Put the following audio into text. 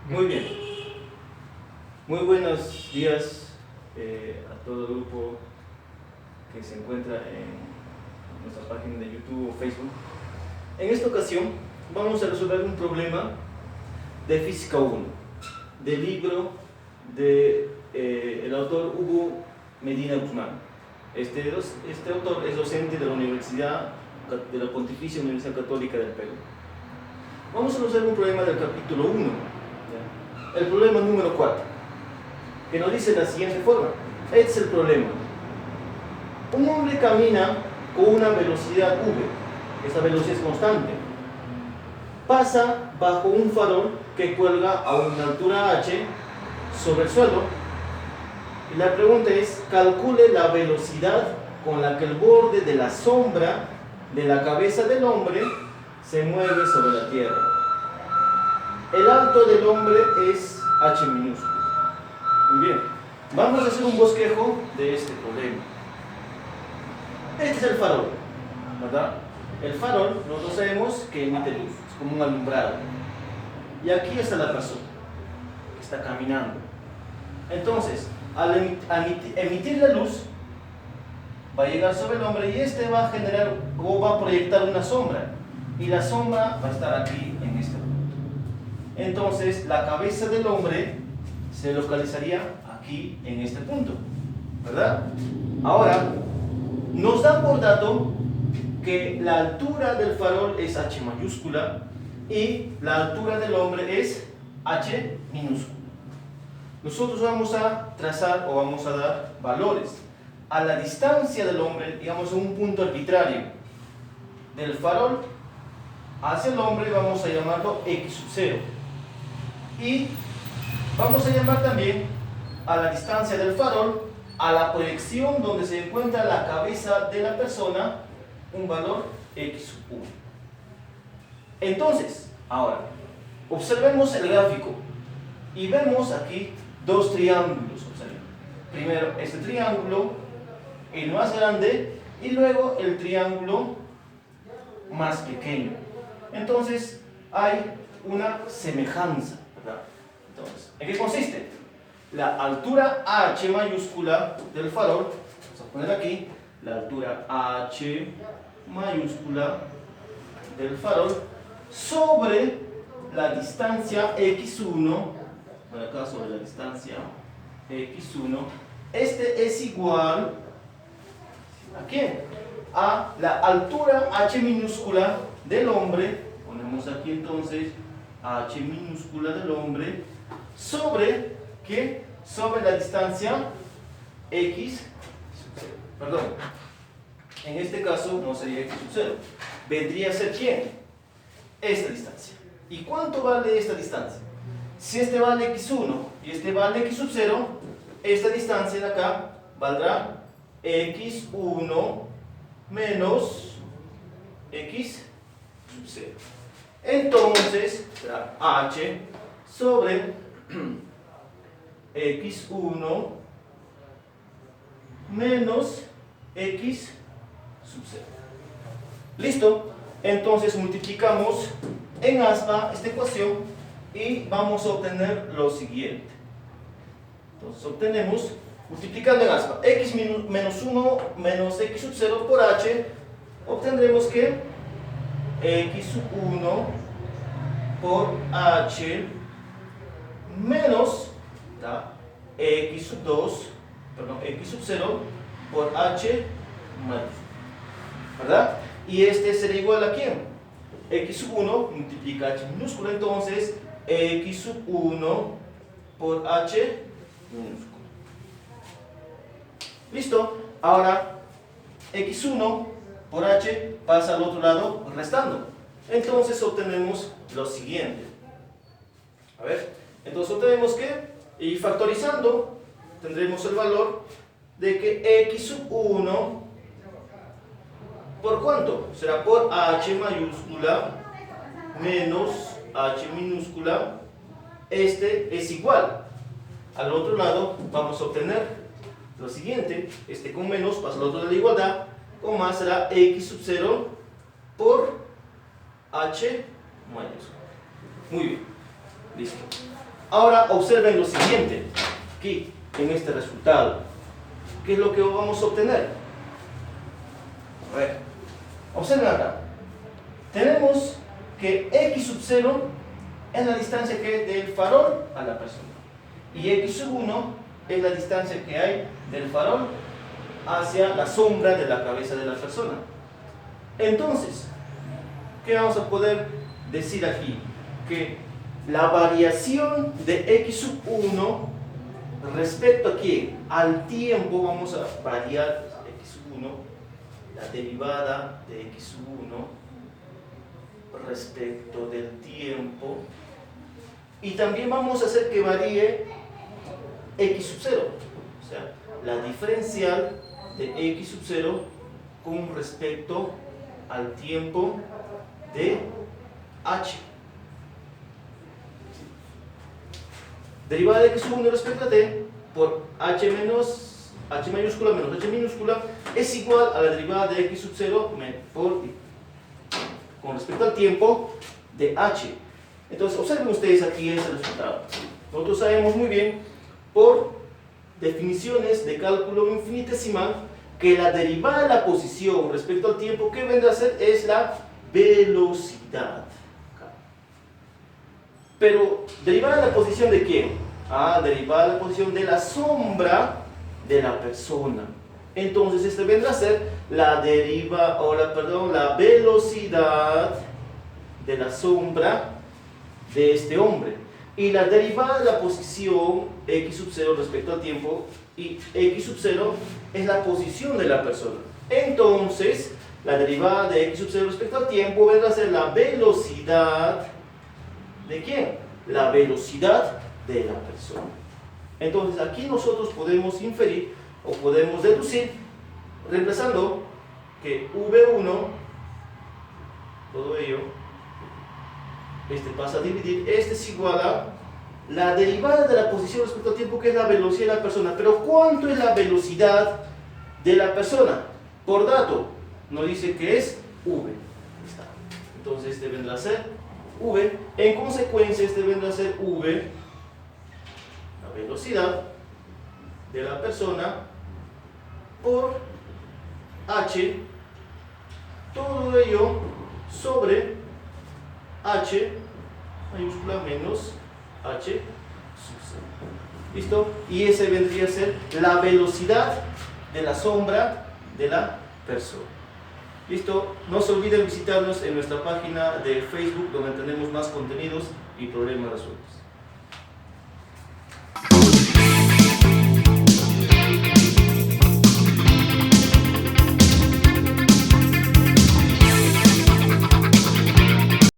Muy bien. Muy buenos días a todo el grupo que se encuentra en nuestra página de YouTube o Facebook. En esta ocasión vamos a resolver un problema de Física 1, del libro del autor Hugo Medina Guzmán. Este autor es docente de la de la Pontificia Universidad Católica del Perú. Vamos a resolver un problema del capítulo 1, el problema número 4, que nos dice de la siguiente forma. Este es el problema. Un hombre camina con una velocidad v, esta velocidad es constante. Pasa bajo un farol que cuelga a una altura h sobre el suelo. Y la pregunta es, calcule la velocidad con la que el borde de la sombra de la cabeza del hombre se mueve sobre la tierra. El alto del hombre es h minúsculo. Muy bien, vamos a hacer un bosquejo de este problema. Este es el farol, ¿verdad? El farol, nosotros sabemos que emite luz, es como un alumbrado. Y aquí está la persona que está caminando. Entonces, al emitir la luz, va a llegar sobre el hombre y este va a generar o va a proyectar una sombra. Y la sombra va a estar aquí en este punto. Entonces, la cabeza del hombre se localizaría aquí en este punto, ¿verdad? Ahora, nos dan por dato que la altura del farol es h mayúscula y la altura del hombre es h minúscula. Nosotros vamos a trazar o vamos a dar valores a la distancia del hombre, digamos un punto arbitrario del farol hacia el hombre, vamos a llamarlo x sub 0, y vamos a llamar también a la distancia del farol a la proyección donde se encuentra la cabeza de la persona un valor x sub 1. Entonces, ahora observemos el gráfico y vemos aquí dos triángulos. Observen. Primero este triángulo, el más grande, y luego el triángulo más pequeño. Entonces hay una semejanza, ¿verdad? Entonces, ¿en qué consiste? La altura h mayúscula del farol, vamos a poner aquí, la altura h mayúscula del farol sobre la distancia x1, por acá sobre la distancia x1, este es igual ¿a quién? A la altura h minúscula del hombre, ponemos aquí entonces h minúscula del hombre, sobre, ¿qué? Sobre la distancia x sub 0, perdón, en este caso no sería x sub 0, vendría a ser ¿quién? Esta distancia. ¿Y cuánto vale esta distancia? Si este vale x1 y este vale x sub 0, esta distancia de acá valdrá x1 menos x sub 0. Entonces será h sobre x1 menos x sub 0. ¿Listo? Entonces multiplicamos en aspa esta ecuación y vamos a obtener lo siguiente. Entonces obtenemos, multiplicando en aspa, x menos 1 menos x sub 0 por h, obtendremos que x sub 1 por h menos x sub 2, perdón, x sub 0 por h mayúscula, ¿verdad? Y este sería igual a ¿quién? X sub 1 multiplica h minúscula, entonces x sub 1 por h minúscula. ¿Listo? Ahora x1 por h pasa al otro lado restando. Entonces obtenemos lo siguiente. A ver, entonces obtenemos que, y factorizando, tendremos el valor de que x sub 1 ¿por cuánto? Será por h mayúscula menos h minúscula. Este es igual. Al otro lado vamos a obtener lo siguiente. Este con menos pasa al otro de la igualdad. más será x sub 0 por h mayúscula. Muy bien, listo. Ahora observen lo siguiente, aquí en este resultado. ¿Qué es lo que vamos a obtener? A ver, observen acá. Tenemos que x sub 0 es la distancia que hay del farol a la persona. Y x sub 1 es la distancia que hay del farol hacia la sombra de la cabeza de la persona. Entonces, ¿qué vamos a poder decir aquí? Que la variación de x sub 1 respecto a ¿qué? Al tiempo, vamos a variar x sub 1, la derivada de x sub 1 respecto del tiempo, y también vamos a hacer que varíe x sub 0, o sea, la diferencial de x sub 0 con respecto al tiempo de h. Derivada de x sub 1 respecto a t por h menos h mayúscula menos h minúscula es igual a la derivada de x sub 0 con respecto al tiempo de h. Entonces observen ustedes aquí este resultado. Nosotros sabemos muy bien por definiciones de cálculo infinitesimal que la derivada de la posición respecto al tiempo que vendrá a ser es la velocidad. Pero derivada de la posición de quién? Derivada de la posición de la sombra de la persona. Entonces este vendrá a ser la la velocidad de la sombra de este hombre. Y la derivada de la posición x sub 0 respecto al tiempo, y x sub 0 es la posición de la persona. Entonces la derivada de x sub 0 respecto al tiempo vendrá a ser la velocidad ¿de quién? La velocidad de la persona. Entonces aquí nosotros podemos inferir o podemos deducir reemplazando que V1, todo ello, pasa a dividir, es igual a la derivada de la posición respecto al tiempo, que es la velocidad de la persona. Pero ¿cuánto es la velocidad de la persona? Por dato, nos dice que es V. Entonces este vendrá a ser V. En consecuencia, este vendrá a ser V, la velocidad de la persona, por h, todo ello sobre h mayúscula menos h sub 0. ¿Listo? Y ese vendría a ser la velocidad de la sombra de la persona. ¿Listo? No se olviden visitarnos en nuestra página de Facebook, donde tenemos más contenidos y problemas resueltos.